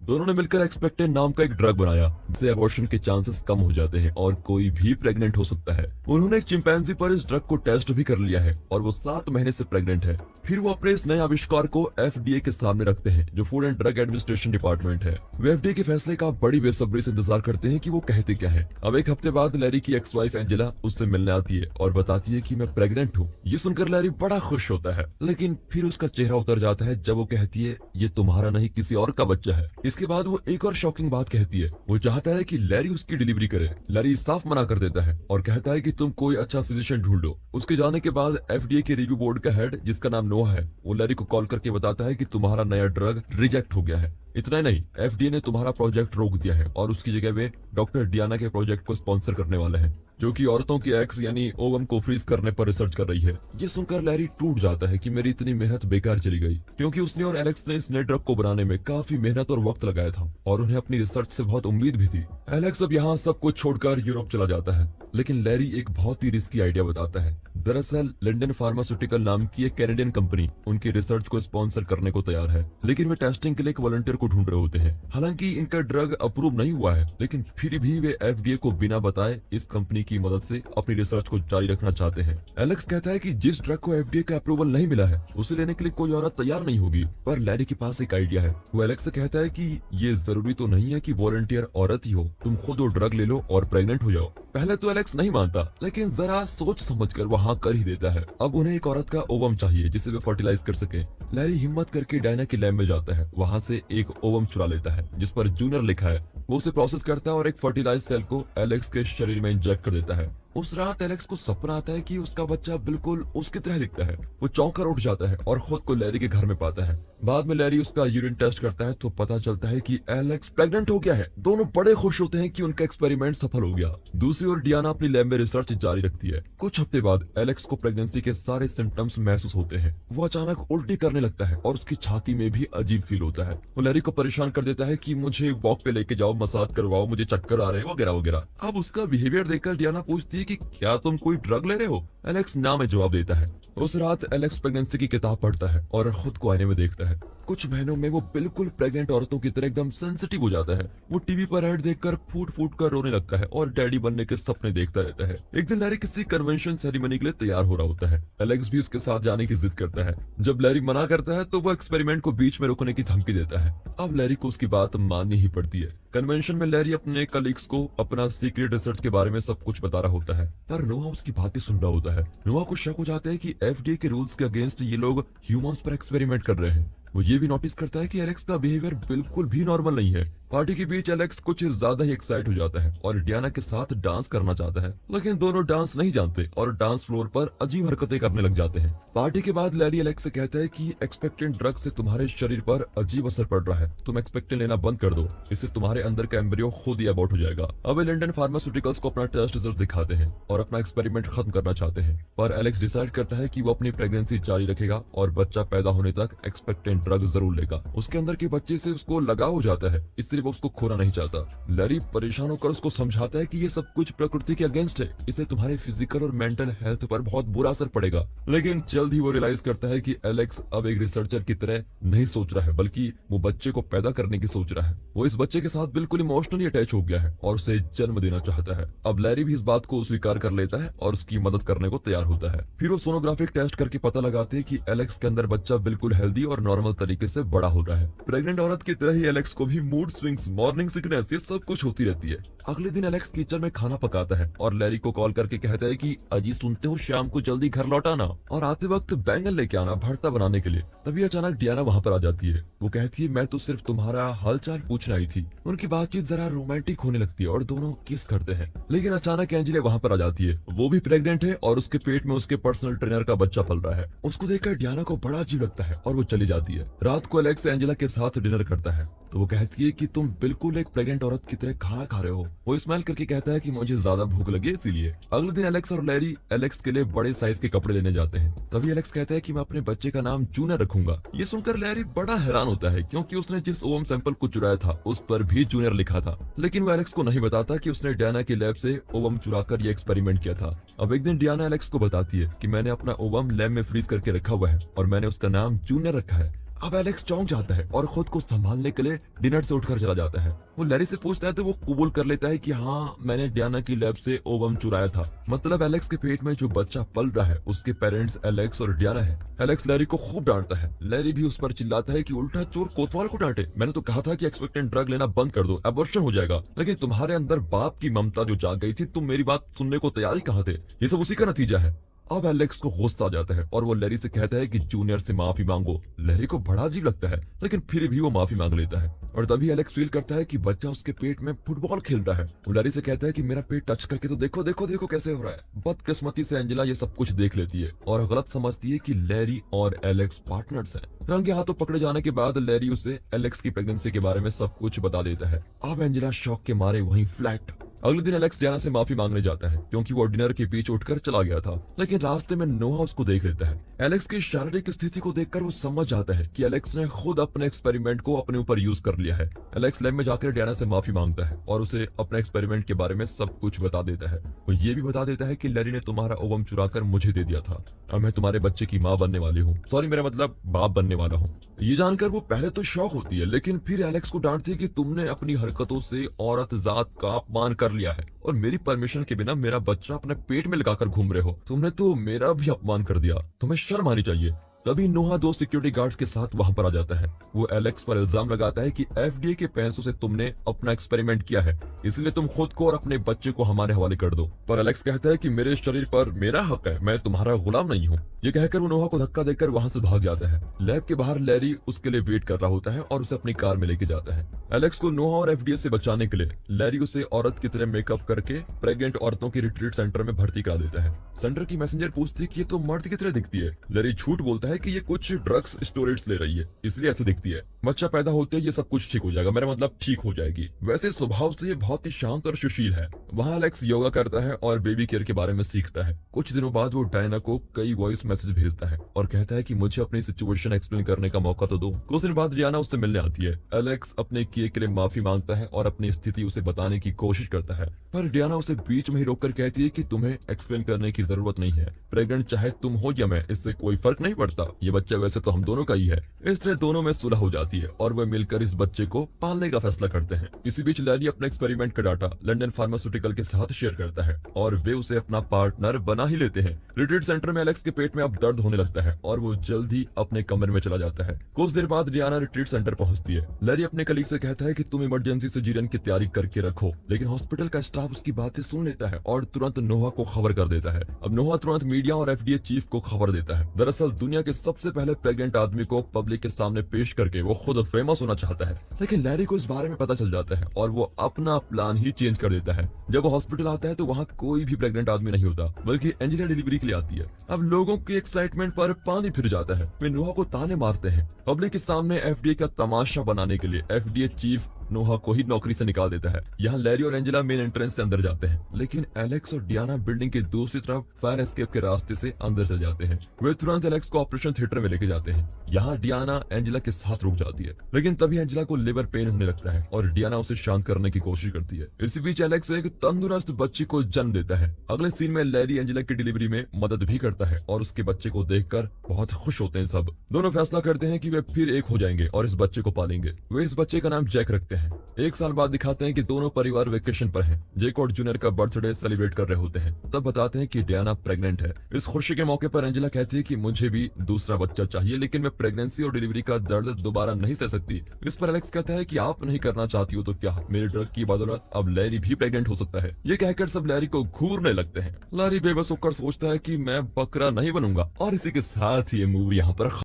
दोनों ने मिलकर एक्सपेक्टेंट नाम का एक ड्रग बनाया जिससे अबॉर्शन के चांसेस कम हो जाते हैं और कोई भी प्रेग्नेंट हो सकता है। उन्होंने एक चिंपैंजी पर इस ड्रग को टेस्ट भी कर लिया है और वो 7 महीने से प्रेग्नेंट है। फिर वो अपने इस नए आविष्कार को FDA के सामने रखते हैं, जो food and drug administration department है। वे FDA के फैसले का बड़ी बेसब्री से इंतजार करते हैं कि वो कहते क्या है। अब एक हफ्ते बाद लैरी की एक्स वाइफ एंजेला उससे मिलने आती है और बताती है कि मैं प्रेग्नेंट हूँ। ये सुनकर लैरी बड़ा खुश होता है, लेकिन फिर उसका चेहरा उतर जाता है जब वो कहती है ये तुम्हारा नहीं किसी और का बच्चा है। इसके बाद वो एक और शॉकिंग बात कहती है, वो चाहता है कि लैरी उसकी डिलीवरी करे। लैरी साफ मना कर देता है और कहता है कि तुम कोई अच्छा फिजिशियन ढूंढो। उसके जाने के बाद FDA के रिव्यू बोर्ड का हेड, जिसका नाम नोआ है, वो लैरी को कॉल करके बताता है कि तुम्हारा नया ड्रग रिजेक्ट हो गया है। इतना ही नहीं, FDA ने तुम्हारा प्रोजेक्ट रोक दिया है और उसकी जगह वे डॉक्टर डियाना के प्रोजेक्ट को स्पॉन्सर करने वाले हैं, जो कि औरतों की एक्स यानी ओवम को फ्रीज करने पर रिसर्च कर रही है। ये सुनकर लैरी टूट जाता है कि मेरी इतनी मेहनत बेकार चली गई, क्योंकि उसने और एलेक्स ने इस नए ड्रग को बनाने में काफी मेहनत और वक्त लगाया था और उन्हें अपनी रिसर्च से बहुत उम्मीद भी थी। एलेक्स अब यहाँ सब कुछ छोड़कर यूरोप चला जाता है, लेकिन लैरी एक बहुत ही रिस्की आइडिया बताता है। दरअसल लिंडन फार्मास्यूटिकल नाम की एक कैनेडियन कंपनी उनकी रिसर्च को स्पॉन्सर करने को तैयार है, लेकिन वे टेस्टिंग के लिए एक वॉलंटियर को ढूंढ रहे होते हैं। हालांकि इनका ड्रग अप्रूव नहीं हुआ है, लेकिन फिर भी वे FDA को बिना बताए इस कंपनी की मदद से अपनी रिसर्च को जारी रखना चाहते हैं। एलेक्स कहता है कि जिस ड्रग को FDA का अप्रूवल नहीं मिला है उसे लेने के लिए कोई औरत तैयार नहीं होगी, पर लैरी के पास एक आइडिया है। वो एलेक्स से कहता है कि ये जरूरी तो नहीं है कि वॉलंटियर औरत ही हो, तुम खुद वो ड्रग ले लो और प्रेग्नेंट हो जाओ। पहले तो एलेक्स नहीं मानता, लेकिन जरा सोच समझकर वो हाँ कर ही देता है। अब उन्हें एक औरत का ओवम चाहिए जिसे वे फर्टिलाइज कर सके। लैरी हिम्मत करके डायना की लैब में जाता है, वहाँ से एक ओवम चुरा लेता है जिस पर जूनियर लिखा है। वो उसे प्रोसेस करता है और एक फर्टिलाइज सेल को एलेक्स के शरीर में इंजेक्ट कर देता है। उस रात एलेक्स को सपना आता है कि उसका बच्चा बिल्कुल उसकी तरह दिखता है। वो चौंक कर उठ जाता है और खुद को लैरी के घर में पाता है। बाद में लैरी उसका यूरिन टेस्ट करता है तो पता चलता है कि एलेक्स प्रेग्नेंट हो गया है। दोनों बड़े खुश होते हैं कि उनका एक्सपेरिमेंट सफल हो गया। दूसरी ओर डियाना अपनी लैब में रिसर्च जारी रखती है। कुछ हफ्ते बाद एलेक्स को प्रेगनेंसी के सारे सिम्टम्स महसूस होते हैं। वो अचानक उल्टी करने लगता है और उसकी छाती में भी अजीब फील होता है। वो लैरी को परेशान कर देता है कि मुझे वॉक पे लेके जाओ, मसाज करवाओ, मुझे चक्कर आ रहे हैं वगैरह वगैरह। अब उसका बिहेवियर देखकर डियाना पूछती है कि क्या तुम कोई ड्रग ले रहे हो? एलेक्स ना में जवाब देता है। उस रात एलेक्स प्रेगनेंसी की किताब पढ़ता है और खुद को आईने में देखता है। कुछ महीनों में वो बिल्कुल प्रेग्नेंट औरतों की तरह एकदम सेंसिटिव हो जाता है। वो टीवी पर ऐड देखकर फूट फूट कर रोने लगता है और डैडी बनने के सपने देखता रहता है। एक दिन लैरी किसी कन्वेंशन सेरेमनी के लिए तैयार हो रहा होता है। एलेक्स भी उसके साथ जाने की जिद करता है। जब लैरी मना करता है तो वो एक्सपेरिमेंट को बीच में रोकने की धमकी देता है। अब लैरी को उसकी बात माननी ही पड़ती है। कन्वेंशन में लैरी अपने कलीग्स को अपना सीक्रेट रिसर्च के बारे में सब कुछ बता रहा होता है, पर नोआ उसकी बातें सुन रहा होता है। नोआ को शक हो जाता है कि FDA के रूल्स के अगेंस्ट ये लोग ह्यूमंस पर एक्सपेरिमेंट कर रहे हैं। वो ये भी नोटिस करता है कि एलेक्स का बिहेवियर बिल्कुल भी नॉर्मल नहीं है। पार्टी के बीच एलेक्स कुछ ज्यादा ही एक्साइट हो जाता है और डियाना के साथ डांस करना चाहता है, लेकिन दोनों डांस नहीं जानते और डांस फ्लोर पर अजीब हरकतें करने लग जाते हैं। पार्टी के बाद लैरी एलेक्स से कहता है कि एक्सपेक्टेंट ड्रग से तुम्हारे शरीर पर अजीब असर पड़ रहा है, तुम एक्सपेक्टेंट लेना बंद कर दो, इससे तुम्हारे अंदर का एम्ब्रियो खुद ही अबॉर्ट हो जाएगा। अब लंडन फार्मास्यूटिकल्स को अपना टेस्ट रिजल्ट दिखाते हैं और अपना एक्सपेरिमेंट खत्म करना चाहते हैं, पर एलेक्स डिसाइड करता है कि वो अपनी प्रेगनेंसी जारी रखेगा और बच्चा पैदा होने तक एक्सपेक्टेंट ड्रग जरूर लेगा। उसके अंदर के बच्चे से उसको लगाव हो जाता है, इसलिए वो उसको खोना नहीं चाहता। लैरी परेशान होकर उसको समझाता है कि ये सब कुछ प्रकृति के अगेंस्ट है, इससे तुम्हारे फिजिकल और मेंटल हेल्थ पर बहुत बुरा असर पड़ेगा। लेकिन जल्द ही वो रियलाइज करता है कि एलेक्स अब एक रिसर्चर की तरह नहीं सोच रहा है, बल्कि वो बच्चे को पैदा करने की सोच रहा है। वो इस बच्चे के साथ बिल्कुल इमोशनली अटैच हो गया है और उसे जन्म देना चाहता है। अब लैरी भी इस बात को स्वीकार कर लेता है और उसकी मदद करने को तैयार होता है। फिर वो सोनोग्राफिक टेस्ट करके पता लगाते हैं कि एलेक्स के अंदर बच्चा बिल्कुल हेल्दी और नॉर्मल तरीके से बड़ा हो रहा है। प्रेग्नेंट औरत की तरह ही एलेक्स को भी मूड स्विंग्स, मॉर्निंग सिकनेस, ये सब कुछ होती रहती है। अगले दिन एलेक्स किचन में खाना पकाता है और लैरी को कॉल करके कहता है कि अजी सुनते हो, शाम को जल्दी घर लौट आना और आते वक्त बैंगन लेके आना भरता बनाने के लिए। तभी अचानक डियाना वहाँ पर आ जाती है। वो कहती है मैं तो सिर्फ तुम्हारा हालचाल पूछने आई थी। उनकी बातचीत जरा रोमांटिक होने लगती है और दोनों किस करते हैं, लेकिन अचानक एंजेला वहाँ पर आ जाती है। वो भी प्रेग्नेंट है और उसके पेट में उसके पर्सनल ट्रेनर का बच्चा पल रहा है। उसको देखकर डियाना को बड़ा अजीब लगता है और वो चली जाती है। रात को एलेक्स एंजेला के साथ डिनर करता है तो वो कहती है कि तुम बिल्कुल एक प्रेग्नेंट औरत की तरह खाना खा रहे हो। वो स्माइल करके कहता है कि मुझे ज्यादा भूख लगी इसीलिए। अगले दिन एलेक्स और लैरी एलेक्स के लिए बड़े साइज के कपड़े लेने जाते हैं। तभी एलेक्स कहता है कि मैं अपने बच्चे का नाम जूनियर रखूंगा। ये सुनकर लैरी बड़ा हैरान होता है क्योंकि उसने जिस ओवम सैंपल को चुराया था उस पर भी जूनियर लिखा था, लेकिन वो एलेक्स को नहीं बताता कि उसने डियाना की लैब से ओवम चुराकर ये एक्सपेरिमेंट किया था। अब एक दिन डियाना एलेक्स को बताती है कि मैंने अपना ओवम लैब में फ्रीज करके रखा हुआ है और मैंने उसका नाम जूनियर रखा है। अब एलेक्स चौंक जाता है और खुद को संभालने के लिए डिनर से उठकर चला जाता है। वो लैरी से पूछता है तो वो कबूल कर लेता है कि हाँ, मैंने डियाना की लैब से ओवम चुराया था। मतलब एलेक्स के पेट में जो बच्चा पल रहा है उसके पेरेंट्स एलेक्स और डियाना है। एलेक्स लैरी को खूब डांटता है। लैरी भी उस पर चिल्लाता है कि उल्टा चोर कोतवाल को डांटे। मैंने तो कहा था कि एक्सपेक्टेंट ड्रग लेना बंद कर दो, अबॉर्शन हो जाएगा। लेकिन तुम्हारे अंदर बाप की ममता जो जाग गई थी, तुम मेरी बात सुनने को तैयार ही कहाँ थे। ये सब उसी का नतीजा है। अब एलेक्स को गुस्सा आ जाता है और वो लैरी से कहता है कि जूनियर से माफी मांगो। लैरी को बड़ा अजीब लगता है, लेकिन फिर भी वो माफी मांग लेता है। और तभी एलेक्स फील करता है कि बच्चा उसके पेट में फुटबॉल खेल रहा है। वो लैरी से कहता है कि मेरा पेट टच करके तो देखो देखो देखो कैसे हो रहा है। बदकिस्मती से एंजेला ये सब कुछ देख लेती है और गलत समझती है कि लैरी और एलेक्स पार्टनर्स हैं। रंगे हाथों पकड़े जाने के बाद लैरी उसे एलेक्स की प्रेगनेंसी के बारे में सब कुछ बता देता है। अब एंजेला शॉक के मारे वहीं फ्लैट। अगले दिन एलेक्स डियाना से माफी मांगने जाता है क्योंकि वो डिनर के बीच उठकर चला गया था, लेकिन रास्ते में नोहा उसको देख लेता है। एलेक्स की शारीरिक स्थिति को देखकर वो समझ जाता है कि एलेक्स ने खुद अपने एक्सपेरिमेंट को अपने ऊपर यूज कर लिया है। एलेक्स लैब में जाकर डियाना से माफी मांगता है और उसे अपने एक्सपेरिमेंट के बारे में सब कुछ बता देता है। वो ये भी बता देता है कि लैरी ने तुम्हारा ओवम चुरा कर मुझे दे दिया था। अब मैं तुम्हारे बच्चे की माँ बनने वाली हूँ, सॉरी मेरा मतलब बाप बनने वाला हूँ। ये जानकर वो पहले तो शॉक होती है, लेकिन फिर एलेक्स को डांटती है कि तुमने अपनी हरकतों से औरत जात का अपमान कर लिया है और मेरी परमिशन के बिना मेरा बच्चा अपने पेट में लगाकर घूम रहे हो। तुमने तो मेरा भी अपमान कर दिया, तुम्हें शर्म आनी चाहिए। तभी नोहा दो सिक्योरिटी गार्ड्स के साथ वहां पर आ जाता है। वो एलेक्स पर इल्जाम लगाता है कि एफडीए के पैसों से तुमने अपना एक्सपेरिमेंट किया है, इसलिए तुम खुद को और अपने बच्चे को हमारे हवाले कर दो। पर एलेक्स कहता है कि मेरे शरीर पर मेरा हक है, मैं तुम्हारा गुलाम नहीं हूँ। ये कहकर वो नोहा को धक्का देकर वहां से भाग जाता है। लैब के बाहर लैरी उसके लिए वेट कर रहा होता है और उसे अपनी कार में लेके जाता है। एलेक्स को नोहा और एफडीए से बचाने के लिए लैरी उसे औरत की तरह मेकअप करके प्रेग्नेंट औरतों की रिट्रीट सेंटर में भर्ती करा देता है। सेंटर की मैसेंजर पूछती है कि ये तो मर्द की तरह दिखती है। लैरी झूठ बोलता है कि ये कुछ ड्रग्स स्टोरेट्स ले रही है, इसलिए ऐसे दिखती है। बच्चा पैदा होते ही ये सब कुछ ठीक हो जाएगा, मेरा मतलब ठीक हो जाएगी। वैसे स्वभाव से ये बहुत ही शांत और सुशील है। वहाँ एलेक्स योगा करता है और बेबी केयर के बारे में सीखता है। कुछ दिनों बाद वो डायना को कई वॉइस मैसेज भेजता है और कहता है कि मुझे अपनी सिचुएशन एक्सप्लेन करने का मौका तो दो। कुछ दिन बाद डियाना उससे मिलने आती है। एलेक्स अपने किए के लिए माफी मांगता है और अपनी स्थिति उसे बताने की कोशिश करता है, पर डियाना उसे बीच में ही रोककर कहती है कि तुम्हें एक्सप्लेन करने की जरूरत नहीं है। प्रेग्नेंट चाहे तुम हो या मैं, इससे कोई फर्क नहीं पड़ता। ये बच्चा वैसे तो हम दोनों का ही है। इस तरह दोनों में सुलह हो जाती है और वे मिलकर इस बच्चे को पालने का फैसला करते हैं। इसी बीच लैरी अपने एक्सपेरिमेंट का डाटा लंदन फार्मास्यूटिकल के साथ शेयर करता है और वे उसे अपना पार्टनर बना ही लेते हैं। रिट्रीट सेंटर में एलेक्स के पेट में अब दर्द होने लगता है और वो जल्द ही अपने कमरे में चला जाता है। कुछ देर बाद डियाना रिट्रीट सेंटर पहुंचती है। लैरी अपने कलीग से कहता है कि तुम इमरजेंसी सर्जरी की तैयारी करके रखो, लेकिन हॉस्पिटल का स्टाफ उसकी बातें सुन लेता है और तुरंत नोहा को खबर कर देता है। अब नोहा तुरंत मीडिया और एफडीए चीफ को खबर देता है। दरअसल दुनिया के सबसे पहले प्रेग्नेंट आदमी को पब्लिक के सामने पेश करके वो खुद फेमस होना चाहता है, लेकिन लैरी को इस बारे में पता चल जाता है और वो अपना प्लान ही चेंज कर देता है। जब वो हॉस्पिटल आता है तो वहाँ कोई भी प्रेग्नेंट आदमी नहीं होता, बल्कि एंजेला डिलीवरी के लिए आती है। अब लोगों की एक्साइटमेंट पर पानी फिर जाता है। वे नोहा को ताने मारते हैं। पब्लिक के सामने एफडीए का तमाशा बनाने के लिए एफडीए चीफ नोहा को ही नौकरी से निकाल देता है। यहाँ लैरी और एंजेला मेन एंट्रेंस से अंदर जाते हैं, लेकिन एलेक्स और डियाना बिल्डिंग की दूसरी तरफ फायर एस्केप के रास्ते से अंदर चल जाते हैं। वे तुरंत एलेक्स को ऑपरेशन थिएटर में लेके जाते हैं। यहाँ डियाना एंजेला के साथ रुक जाती है, लेकिन तभी एंजेला को लिवर पेन होने लगता है और डियाना उसे शांत करने की कोशिश करती है। इसी बीच एलेक्स एक तंदुरुस्त बच्ची को जन्म देता है। अगले सीन में लैरी एंजेला की डिलीवरी में मदद भी करता है और उसके बच्चे को देखकर बहुत खुश होते हैं। सब दोनों फैसला करते हैं कि वे फिर एक हो जाएंगे और इस बच्चे को पालेंगे। वे इस बच्चे का नाम जैक रखते हैं। एक साल बाद दिखाते हैं कि दोनों परिवार वेकेशन पर हैं। जैक और जूनियर का बर्थडे सेलिब्रेट कर रहे होते हैं। तब बताते हैं कि डियाना प्रेग्नेंट है। इस खुशी के मौके पर एंजेला कहती है कि मुझे भी दूसरा बच्चा चाहिए, लेकिन मैं प्रेगनेंसी और डिलीवरी का दर्द दोबारा नहीं सह सकती। इस पर एलेक्स कहता है कि आप नहीं करना चाहती हो तो क्या, मेरे ड्रग की बदौलत अब लैरी भी प्रेग्नेंट हो सकता है। ये कहकर सब लैरी को घूरने लगते हैं। लैरी बेबस होकर सोचता है कि मैं बकरा नहीं बनूंगा। और इसी के साथ ये मूवी यहाँ पर